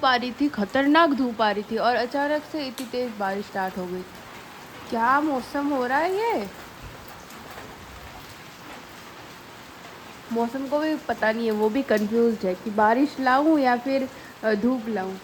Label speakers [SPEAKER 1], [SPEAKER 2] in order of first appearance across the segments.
[SPEAKER 1] धूप आ रही थी, खतरनाक धूप आ रही थी और अचानक से इतनी तेज बारिश स्टार्ट हो गई। क्या मौसम हो रहा है ये। मौसम को भी पता नहीं है, वो भी कंफ्यूज्ड है कि बारिश लाऊं या फिर धूप लाऊं।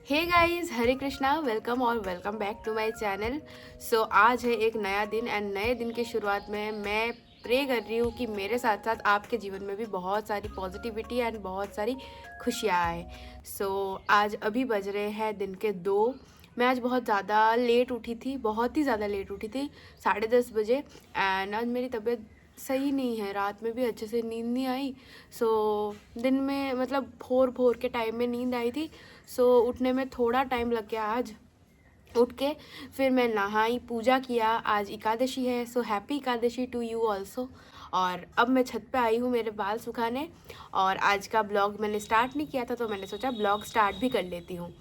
[SPEAKER 1] Hey guys, Hare Krishna, welcome और welcome back to my channel. So आज है एक नया दिन एंड नए दिन की शुरुआत में मैं प्रे कर रही हूँ कि मेरे साथ साथ आपके जीवन में भी बहुत सारी पॉजिटिविटी एंड बहुत सारी खुशियाँ आए। सो आज अभी बज रहे हैं दिन के 2। मैं आज बहुत ज़्यादा लेट उठी थी, बहुत ही ज़्यादा लेट उठी थी, 10:30 बजे। एंड आज मेरी तबीयत सही नहीं है, रात में भी अच्छे से नींद नहीं आई। सो दिन में मतलब 4 के टाइम में नींद आई थी। सो उठने में थोड़ा टाइम लग गया आज। उठ के फिर मैं नहाई, पूजा किया। आज एकादशी है, so happy Ekadashi to you also. और अब मैं छत पे आई हूँ मेरे बाल सुखाने। और आज का ब्लॉग मैंने स्टार्ट नहीं किया था, तो मैंने सोचा ब्लॉग स्टार्ट भी कर लेती हूँ।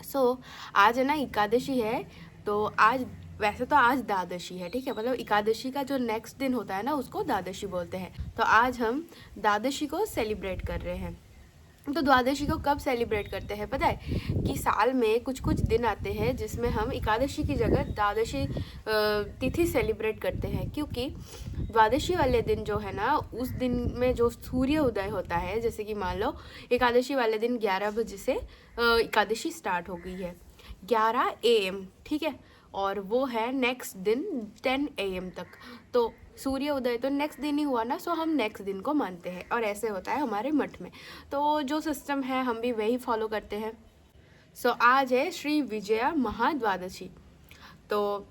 [SPEAKER 1] सो आज है ना एकादशी है, तो आज वैसे तो आज द्वादशी है, ठीक है, मतलब एकादशी का जो नेक्स्ट दिन होता है ना उसको द्वादशी बोलते हैं। तो आज हम द्वादशी को सेलिब्रेट कर रहे हैं। तो द्वादशी को कब सेलिब्रेट करते हैं पता है? कि साल में कुछ कुछ दिन आते हैं जिसमें हम एकादशी की जगह द्वादशी तिथि सेलिब्रेट करते हैं, क्योंकि द्वादशी वाले दिन जो है ना, उस दिन में जो सूर्य उदय होता है, जैसे कि मान लो एकादशी वाले दिन 11 बजे से एकादशी स्टार्ट हो गई है, 11 AM, ठीक है, और वो है नेक्स्ट दिन 10 AM तक। तो सूर्य उदय तो नेक्स्ट दिन ही हुआ ना, सो हम नेक्स्ट दिन को मानते हैं, और ऐसे होता है हमारे मठ में। तो जो सिस्टम है हम भी वही फॉलो करते हैं। सो आज है श्री विजया महाद्वादशी। तो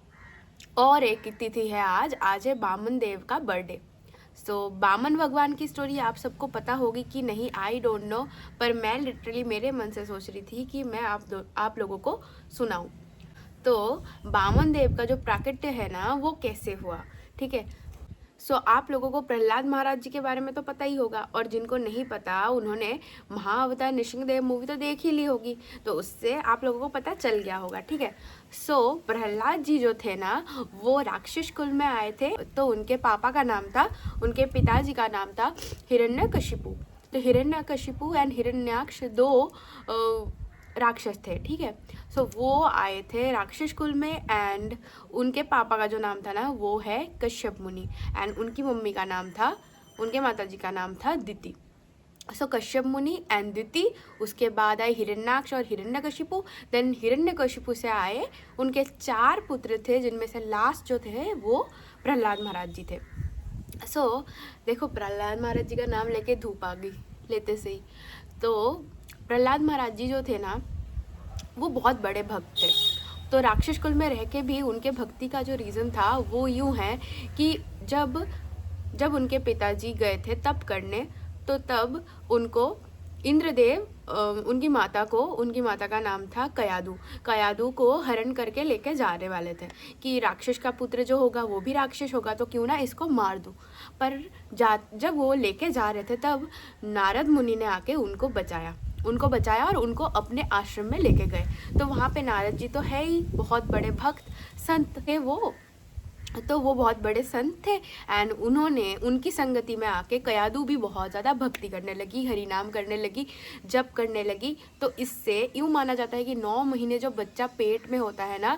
[SPEAKER 1] और एक तिथि है आज है बामन देव का बर्थडे। सो बामन भगवान की स्टोरी आप सबको पता होगी कि नहीं, आई डोंट नो, पर मैं लिटरली मेरे मन से सोच रही थी कि मैं आप लोगों को सुनाऊं। तो बामन देव का जो प्राकट्य है ना, वो कैसे हुआ, ठीक है। सो आप लोगों को प्रहलाद महाराज जी के बारे में तो पता ही होगा, और जिनको नहीं पता उन्होंने महाअवतार नृसिंहदेव मूवी तो देख ही ली होगी, तो उससे आप लोगों को पता चल गया होगा, ठीक है। सो प्रहलाद जी जो थे ना, वो राक्षस कुल में आए थे। तो उनके पापा का नाम था, उनके पिताजी का नाम था हिरण्यकशिपु। तो हिरण्यकशिपु एंड हिरण्याक्ष दो राक्षस थे, ठीक है। सो वो आए थे राक्षस कुल में, एंड उनके पापा का जो नाम था ना वो है कश्यप मुनि, एंड उनकी मम्मी का नाम था, उनके माताजी का नाम था दिति। सो कश्यप मुनि एंड दिति, उसके बाद आए हिरण्याक्ष और हिरण्यकशिपु। देन हिरण्यकशिपु से आए उनके 4 पुत्र थे, जिनमें से लास्ट जो थे वो प्रहलाद महाराज जी थे। सो देखो, प्रहलाद महाराज जी का नाम लेके धूप आ गई लेते से ही। तो प्रहलाद महाराज जी जो थे ना, वो बहुत बड़े भक्त थे। तो राक्षस कुल में रह के भी उनके भक्ति का जो रीज़न था वो यूँ है कि जब जब उनके पिताजी गए थे तप करने, तो तब उनको इंद्रदेव उनकी माता का नाम था कयादू को हरण करके लेके जाने वाले थे कि राक्षस का पुत्र जो होगा वो भी राक्षस होगा, तो क्यों ना इसको मार दूँ। पर जब वो लेके जा रहे थे तब नारद मुनि ने आके उनको बचाया और उनको अपने आश्रम में लेके गए। तो वहाँ पे नारद जी तो है ही बहुत बड़े भक्त संत थे वो, तो वो बहुत बड़े संत थे, एंड उन्होंने उनकी संगति में आके कयादू भी बहुत ज़्यादा भक्ति करने लगी, हरि नाम करने लगी, जप करने लगी। तो इससे यूँ माना जाता है कि 9 महीने जो बच्चा पेट में होता है ना,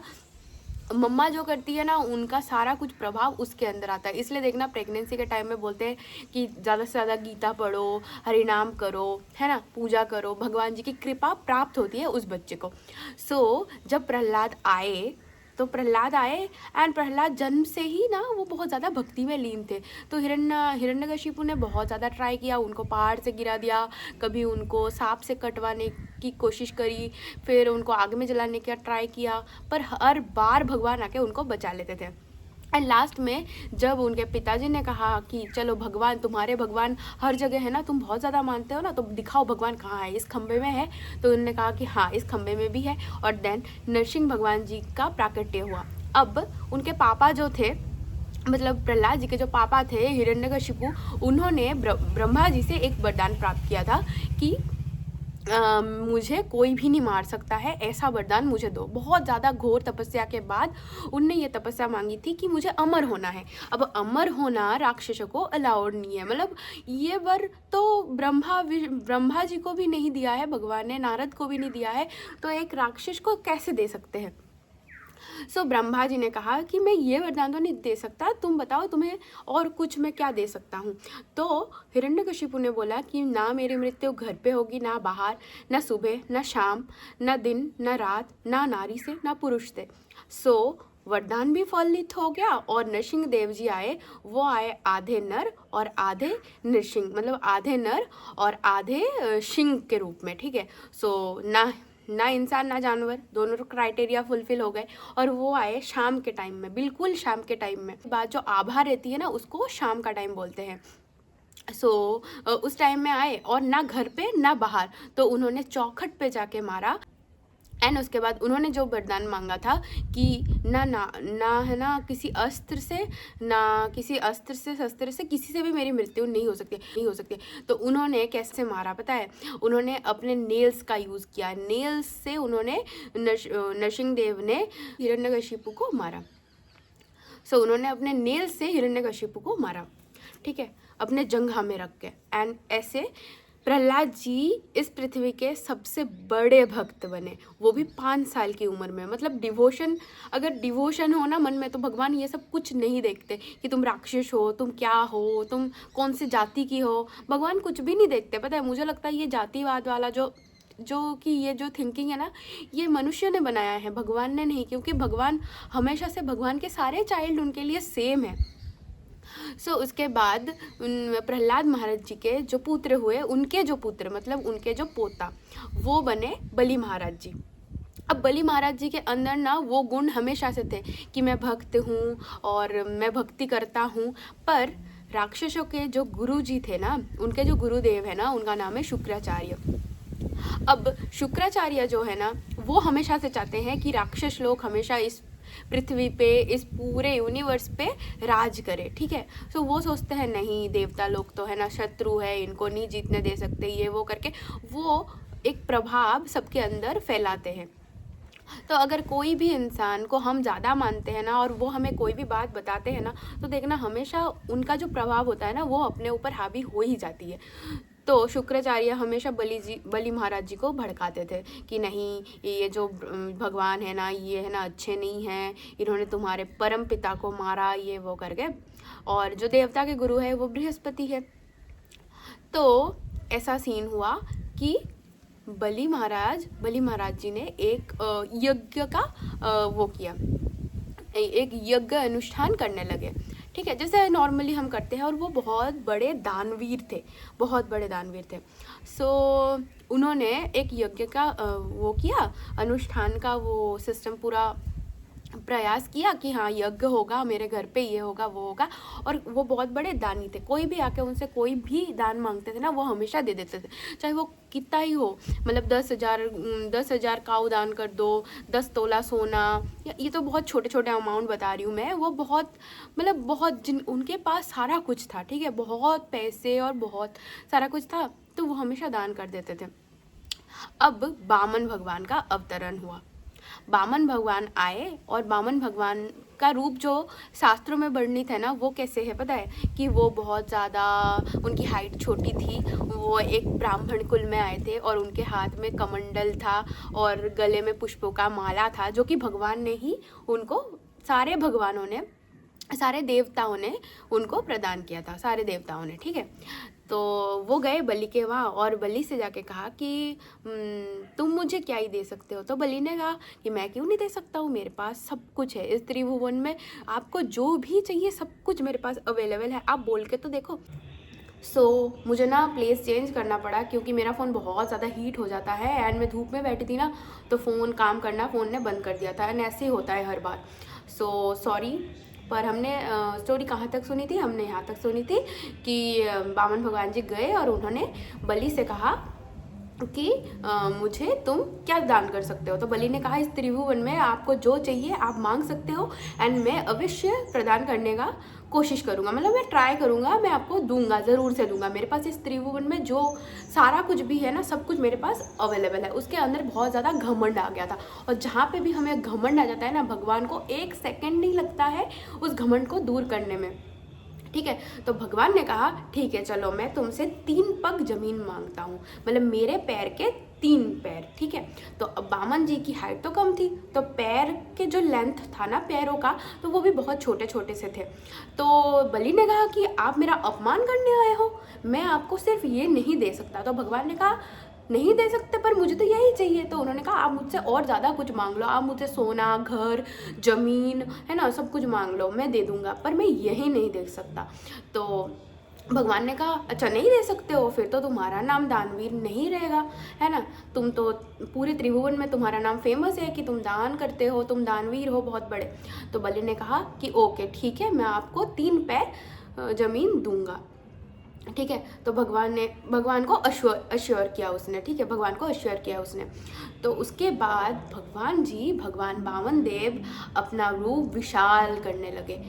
[SPEAKER 1] मम्मा जो करती है ना, उनका सारा कुछ प्रभाव उसके अंदर आता है। इसलिए देखना, प्रेगनेंसी के टाइम में बोलते हैं कि ज़्यादा से ज़्यादा गीता पढ़ो, हरि नाम करो, है ना, पूजा करो, भगवान जी की कृपा प्राप्त होती है उस बच्चे को। सो जब प्रहलाद आए एंड प्रहलाद जन्म से ही ना वो बहुत ज़्यादा भक्ति में लीन थे। तो हिरण्यकशिपु ने बहुत ज़्यादा ट्राई किया, उनको पहाड़ से गिरा दिया, कभी उनको सांप से कटवाने की कोशिश करी, फिर उनको आग में जलाने का ट्राई किया, पर हर बार भगवान आके उनको बचा लेते थे। एंड लास्ट में जब उनके पिताजी ने कहा कि चलो भगवान, तुम्हारे भगवान हर जगह है ना, तुम बहुत ज़्यादा मानते हो ना, तो दिखाओ भगवान कहाँ है, इस खंबे में है। तो उन्होंने कहा कि हाँ, इस खंबे में भी है। और देन नरसिंह भगवान जी का प्राकट्य हुआ। अब उनके पापा जो थे, मतलब प्रहलाद जी के जो पापा थे हिरण्यकशिपु, उन्होंने ब्रह्मा जी से एक वरदान प्राप्त किया था कि मुझे कोई भी नहीं मार सकता है, ऐसा वरदान मुझे दो। बहुत ज़्यादा घोर तपस्या के बाद उनने ये तपस्या मांगी थी कि मुझे अमर होना है। अब अमर होना राक्षसों को अलाउड नहीं है, मतलब ये वर तो ब्रह्मा जी को भी नहीं दिया है भगवान ने, नारद को भी नहीं दिया है, तो एक राक्षस को कैसे दे सकते हैं। सो ब्रह्मा जी ने कहा कि मैं ये वरदान तो नहीं दे सकता, तुम बताओ तुम्हें और कुछ मैं क्या दे सकता हूँ। तो हिरण्यकशिपु ने बोला कि ना मेरी मृत्यु घर पे होगी, ना बाहर, ना सुबह, ना शाम, ना दिन, ना रात, ना नारी से, ना पुरुष से। सो वरदान भी फलित हो गया और नरसिंह देव जी आए। वो आए आधे नर और आधे नृसिंह, मतलब आधे नर और आधे सिंह के रूप में, ठीक है। सो ना इंसान ना जानवर, दोनों क्राइटेरिया फुलफिल हो गए। और वो आए शाम के टाइम में, बिल्कुल शाम के टाइम में। बात जो आभा रहती है ना, उसको शाम का टाइम बोलते हैं। सो उस टाइम में आए और ना घर पे ना बाहर, तो उन्होंने चौखट पे जाके मारा। एंड उसके बाद उन्होंने जो वरदान मांगा था कि ना है ना किसी अस्त्र से, ना किसी अस्त्र से शस्त्र से किसी से भी मेरी मृत्यु नहीं हो सकती। तो उन्होंने कैसे मारा पता है, उन्होंने अपने नेल्स का यूज़ किया। नेल्स से उन्होंने नरसिंह देव ने हिरण्यकशिपु को मारा। सो उन्होंने अपने नेल्स से हिरण्यकशिपु को मारा, ठीक है, अपने जंघा में रख के। एंड ऐसे प्रहलाद जी इस पृथ्वी के सबसे बड़े भक्त बने, वो भी 5 साल की उम्र में। मतलब डिवोशन, अगर डिवोशन हो ना मन में, तो भगवान ये सब कुछ नहीं देखते कि तुम राक्षस हो, तुम क्या हो, तुम कौन सी जाति की हो। भगवान कुछ भी नहीं देखते। पता है, मुझे लगता है ये जातिवाद वाला जो कि ये जो थिंकिंग है ना, ये मनुष्य ने बनाया है, भगवान ने नहीं। क्योंकि भगवान हमेशा से, भगवान के सारे चाइल्ड उनके लिए सेम है। सो उसके बाद प्रहलाद महाराज जी के जो पुत्र हुए, उनके जो पुत्र मतलब उनके जो पोता, वो बने बलि महाराज जी। अब बलि महाराज जी के अंदर ना वो गुण हमेशा से थे कि मैं भक्त हूँ और मैं भक्ति करता हूँ। पर राक्षसों के जो गुरु जी थे ना, उनके जो गुरुदेव है ना, उनका नाम है शुक्राचार्य। अब शुक्राचार्य जो है ना, वो हमेशा से चाहते हैं कि राक्षस लोग हमेशा इस पृथ्वी पे, इस पूरे यूनिवर्स पे राज करे, ठीक है। तो वो सोचते हैं नहीं, देवता लोग तो है ना शत्रु है, इनको नहीं जीतने दे सकते, ये वो करके वो एक प्रभाव सबके अंदर फैलाते हैं। तो अगर कोई भी इंसान को हम ज़्यादा मानते हैं ना, और वो हमें कोई भी बात बताते हैं ना, तो देखना हमेशा उनका जो प्रभाव होता है ना, वो अपने ऊपर हावी हो ही जाती है। तो शुक्राचार्य हमेशा बलि महाराज जी को भड़काते थे कि नहीं, ये जो भगवान है ना, ये है ना अच्छे नहीं हैं, इन्होंने तुम्हारे परम पिता को मारा, ये वो करके। और जो देवता के गुरु है वो बृहस्पति है। तो ऐसा सीन हुआ कि बलि महाराज जी ने एक यज्ञ का वो किया, एक यज्ञ अनुष्ठान करने लगे, ठीक है, जैसे नॉर्मली हम करते हैं। और वो बहुत बड़े दानवीर थे। सो उन्होंने एक यज्ञ का वो किया, अनुष्ठान का वो सिस्टम पूरा प्रयास किया कि हाँ यज्ञ होगा मेरे घर पे, ये होगा वो होगा। और वो बहुत बड़े दानी थे, कोई भी आके उनसे कोई भी दान मांगते थे ना, वो हमेशा दे देते थे, चाहे वो कितना ही हो। मतलब 10,000 काऊ दान कर दो, 10 तोला सोना, ये तो बहुत छोटे छोटे अमाउंट बता रही हूँ मैं। वो बहुत मतलब बहुत उनके पास सारा कुछ था, ठीक है, बहुत पैसे और बहुत सारा कुछ था, तो वो हमेशा दान कर देते थे। अब वामन भगवान का अवतरण हुआ। वामन भगवान आए और वामन भगवान का रूप जो शास्त्रों में वर्णित है ना, वो कैसे है पता है कि वो बहुत ज़्यादा, उनकी हाइट छोटी थी, वो एक ब्राह्मण कुल में आए थे और उनके हाथ में कमंडल था और गले में पुष्पों का माला था, जो कि भगवान ने ही उनको, सारे देवताओं ने उनको प्रदान किया था, सारे देवताओं ने, ठीक है। तो वो गए बलि के वहाँ और बलि से जाके कहा कि तुम मुझे क्या ही दे सकते हो। तो बलि ने कहा कि मैं क्यों नहीं दे सकता हूँ, मेरे पास सब कुछ है, इस त्रिभुवन में आपको जो भी चाहिए सब कुछ मेरे पास अवेलेबल है, आप बोल के तो देखो। सो मुझे ना प्लेस चेंज करना पड़ा क्योंकि मेरा फ़ोन बहुत ज़्यादा हीट हो जाता है। एंड मैं धूप में बैठी थी ना, तो फ़ोन काम करना फ़ोन ने बंद कर दिया था। एंड ऐसे ही होता है हर बार। So sorry. पर हमने स्टोरी कहाँ तक सुनी थी, हमने यहाँ तक सुनी थी कि वामन भगवान जी गए और उन्होंने बलि से कहा कि मुझे तुम क्या दान कर सकते हो। तो बलि ने कहा, इस त्रिभुवन में आपको जो चाहिए आप मांग सकते हो एंड मैं अवश्य प्रदान करने का कोशिश करूँगा, मतलब मैं ट्राई करूँगा, मैं आपको दूंगा, ज़रूर से दूंगा। मेरे पास इस त्रिभुवन में जो सारा कुछ भी है ना, सब कुछ मेरे पास अवेलेबल है। उसके अंदर बहुत ज़्यादा घमंड आ गया था, और जहाँ पे भी हमें घमंड आ जाता है ना, भगवान को 1 सेकेंड नहीं लगता है उस घमंड को दूर करने में। ठीक है, तो भगवान ने कहा ठीक है चलो, मैं तुमसे 3 पग जमीन मांगता हूँ, मतलब मेरे पैर के 3 पैर। ठीक है, तो अब बामन जी की हाइट तो कम थी, तो पैर के जो लेंथ था ना पैरों का, तो वो भी बहुत छोटे छोटे से थे। तो बलि ने कहा कि आप मेरा अपमान करने आए हो, मैं आपको सिर्फ ये नहीं दे सकता। तो भगवान ने कहा नहीं दे सकते, पर मुझे तो यही चाहिए। तो उन्होंने कहा आप मुझसे और ज़्यादा कुछ मांग लो, आप मुझसे सोना, घर, ज़मीन, है ना, सब कुछ मांग लो, मैं दे दूंगा, पर मैं यही नहीं दे सकता। तो भगवान ने कहा अच्छा नहीं दे सकते हो, फिर तो तुम्हारा नाम दानवीर नहीं रहेगा, है ना, तुम तो पूरे त्रिभुवन में तुम्हारा नाम फेमस है कि तुम दान करते हो, तुम दानवीर हो बहुत बड़े। तो बलि ने कहा कि ओके ठीक है, मैं आपको 3 पैर जमीन दूंगा। ठीक है, तो भगवान को अश्योर किया उसने। ठीक है, भगवान को अश्योर किया उसने। तो उसके बाद भगवान बामन देव अपना रूप विशाल करने लगे।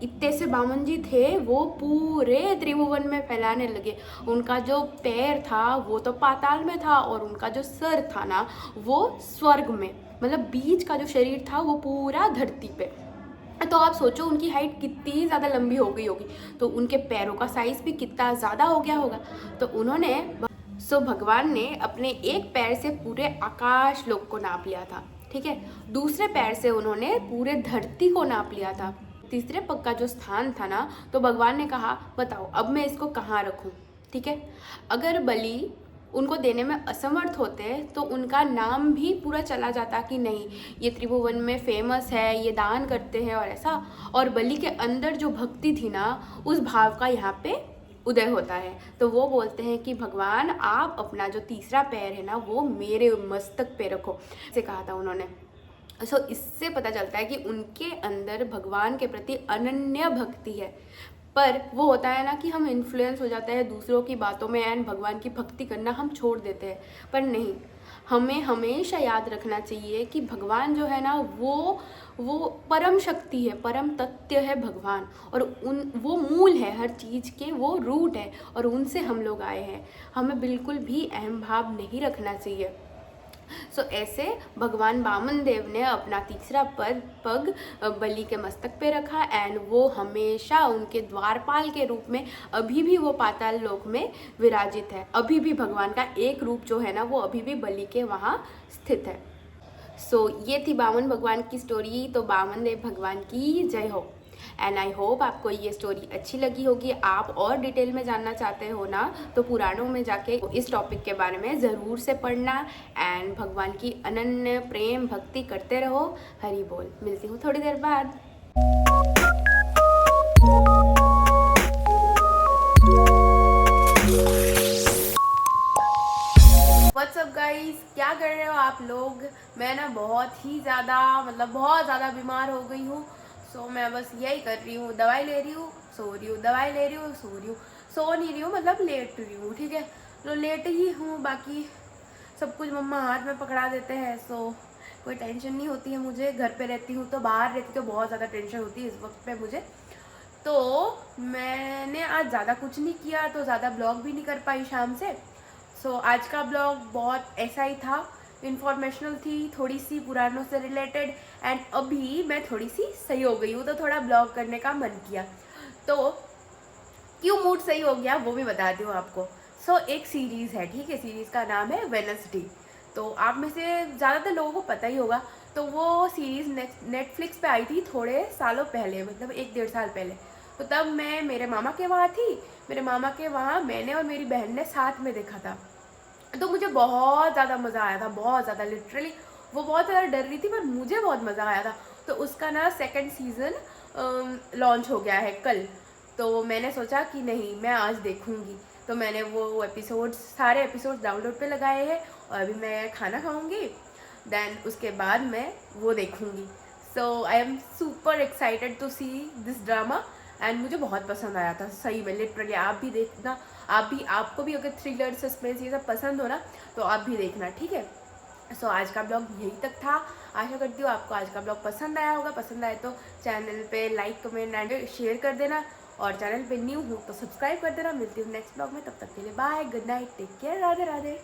[SPEAKER 1] इतने से बामन जी थे, वो पूरे त्रिभुवन में फैलाने लगे। उनका जो पैर था वो तो पाताल में था, और उनका जो सर था ना वो स्वर्ग में, मतलब बीच का जो शरीर था वो पूरा धरती पे। तो आप सोचो उनकी हाइट कितनी ज़्यादा लंबी हो गई होगी, तो उनके पैरों का साइज़ भी कितना ज़्यादा हो गया होगा। तो भगवान ने अपने एक पैर से पूरे आकाश लोक को नाप लिया था। ठीक है, दूसरे पैर से उन्होंने पूरे धरती को नाप लिया था। तीसरे पग का जो स्थान था ना, तो भगवान ने कहा बताओ अब मैं इसको कहाँ रखूँ। ठीक है, अगर बलि उनको देने में असमर्थ होते तो उनका नाम भी पूरा चला जाता कि नहीं ये त्रिभुवन में फेमस है, ये दान करते हैं और ऐसा। और बलि के अंदर जो भक्ति थी ना, उस भाव का यहाँ पे उदय होता है। तो वो बोलते हैं कि भगवान आप अपना जो तीसरा पैर है ना वो मेरे मस्तक पे रखो, ऐसे कहा था उन्होंने। इससे पता चलता है कि उनके अंदर भगवान के प्रति अनन्य भक्ति है। पर वो होता है ना कि हम इन्फ्लुएंस हो जाते हैं दूसरों की बातों में एंड भगवान की भक्ति करना हम छोड़ देते हैं। पर नहीं, हमें हमेशा याद रखना चाहिए कि भगवान जो है ना वो परम शक्ति है, परम तत्व है भगवान, और वो मूल है हर चीज़ के, वो रूट है, और उनसे हम लोग आए हैं। हमें बिल्कुल भी अहम भाव नहीं रखना चाहिए। ऐसे भगवान बामन देव ने अपना तीसरा पग बलि के मस्तक पे रखा एंड वो हमेशा उनके द्वारपाल के रूप में अभी भी वो पाताल लोक में विराजित है। अभी भी भगवान का एक रूप जो है ना वो अभी भी बलि के वहाँ स्थित है। ये थी बामन भगवान की स्टोरी। तो बामन देव भगवान की जय हो। एंड आई होप आपको ये स्टोरी अच्छी लगी होगी। आप और डिटेल में जानना चाहते हो ना, तो पुराणों में जाके इस टॉपिक के बारे में ज़रूर से पढ़ना एंड भगवान की अनन्य प्रेम भक्ति करते रहो। हरि बोल। मिलती हूँ थोड़ी देर बाद। व्हाट्सअप गाइस, क्या कर रहे हो आप लोग? मैं ना बहुत ही ज़्यादा बहुत ज़्यादा बीमार हो गई हूँ। मैं बस यही कर रही हूँ, दवाई ले रही हूँ, सो रही हूँ, दवाई ले रही हूँ, सो रही हूँ, सो नहीं रही हूँ, मतलब लेट रही हूँ। ठीक है, तो लेट ही हूँ, बाकी सब कुछ मम्मा हाथ में पकड़ा देते हैं, कोई टेंशन नहीं होती है मुझे। घर पे रहती हूँ तो, बाहर रहती तो बहुत ज़्यादा टेंशन होती है इस वक्त पे मुझे। तो मैंने आज ज़्यादा कुछ नहीं किया, तो ज़्यादा ब्लॉग भी नहीं कर पाई शाम से। आज का ब्लॉग बहुत ऐसा ही था, इन्फॉर्मेशनल थी, थोड़ी सी पुरानों से रिलेटेड। एंड अभी मैं थोड़ी सी सही हो गई हूँ, तो थोड़ा ब्लॉग करने का मन किया। तो क्यों मूड सही हो गया वो भी बताती हूँ आपको। एक सीरीज़ है, ठीक है, सीरीज़ का नाम है वेडनेसडे। तो आप में से ज़्यादातर लोगों को पता ही होगा। तो वो सीरीज़ नेटफ्लिक्स पे आई थी थोड़े सालों पहले, मतलब 1-1.5 साल पहले। तो तब मैं मेरे मामा के वहाँ थी। मेरे मामा के वहाँ मैंने और मेरी बहन ने साथ में देखा था। तो मुझे बहुत ज़्यादा मज़ा आया था, बहुत ज़्यादा, लिटरली वो बहुत ज़्यादा डर रही थी पर मुझे बहुत मज़ा आया था। तो उसका ना 2nd सीज़न लॉन्च हो गया है कल। तो मैंने सोचा कि नहीं, मैं आज देखूँगी। तो मैंने वो सारे एपिसोड्स डाउनलोड पे लगाए हैं, और अभी मैं खाना खाऊँगी, देन उसके बाद मैं वो देखूँगी। I am super excited to see this drama and मुझे बहुत पसंद आया था सही में, लिटरली। आप भी देखना, आपको भी अगर थ्रिलर सस्पेंस ये सब पसंद हो ना तो आप भी देखना, ठीक है। सो आज का ब्लॉग यही तक था। आशा करती हूँ आपको आज का ब्लॉग पसंद आया होगा। पसंद आए तो चैनल पे लाइक कमेंट एंड शेयर कर देना, और चैनल पे न्यू हो तो सब्सक्राइब कर देना। मिलती हूँ नेक्स्ट ब्लॉग में, तब तक के लिए bye, good night, take care, Radhe Radhe.